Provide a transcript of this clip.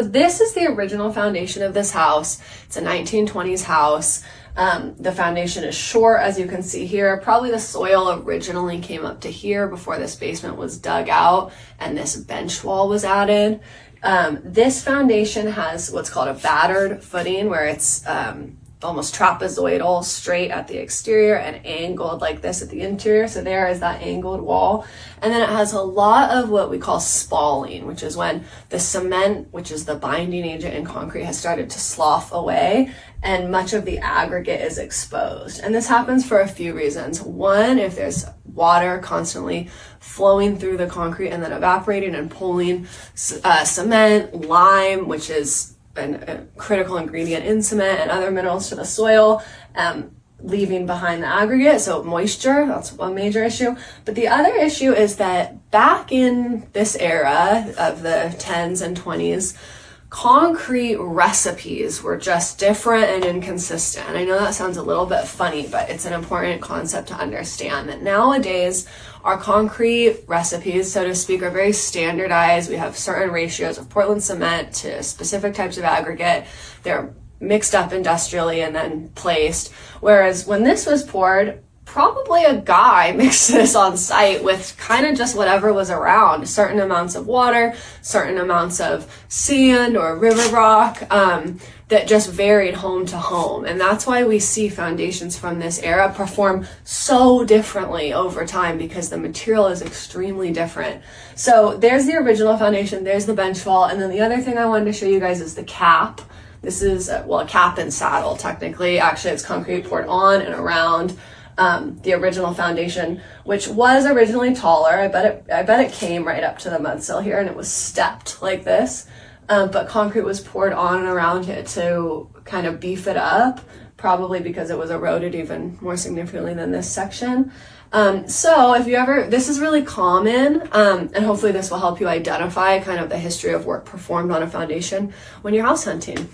This is the original foundation of this house. It's a 1920s house. The foundation is short, as you can see here. Probably the soil originally came up to here before this basement was dug out and this bench wall was added. This foundation has what's called a battered footing, where it's almost trapezoidal, straight at the exterior and angled like this at the interior. So there is that angled wall. And then it has a lot of what we call spalling, which is when the cement, which is the binding agent in concrete, has started to slough away and much of the aggregate is exposed. And this happens for a few reasons. One, if there's water constantly flowing through the concrete and then evaporating and pulling cement, lime, which is a critical ingredient in cement, and other minerals to the soil, leaving behind the aggregate. So moisture, that's one major issue. But the other issue is that back in this era of the 10s and 20s, concrete recipes were just different and inconsistent. And I know that sounds a little bit funny, but it's an important concept to understand that nowadays our concrete recipes, so to speak, are very standardized. We have certain ratios of Portland cement to specific types of aggregate. They're mixed up industrially and then placed. Whereas when this was poured, probably a guy mixed this on site with kind of just whatever was around, certain amounts of water, certain amounts of sand or river rock, that just varied home to home. And that's why we see foundations from this era perform so differently over time, because the material is extremely different. So there's the original foundation, there's the bench wall, and then the other thing I wanted to show you guys is the cap. This is, a cap and saddle, technically. Actually, it's concrete poured on and around the original foundation, which was originally taller. I bet it came right up to the mud sill here, and it was stepped like this. But concrete was poured on and around it to kind of beef it up, probably because it was eroded even more significantly than this section. So if you ever, this is really common, and hopefully this will help you identify kind of the history of work performed on a foundation when you're house hunting.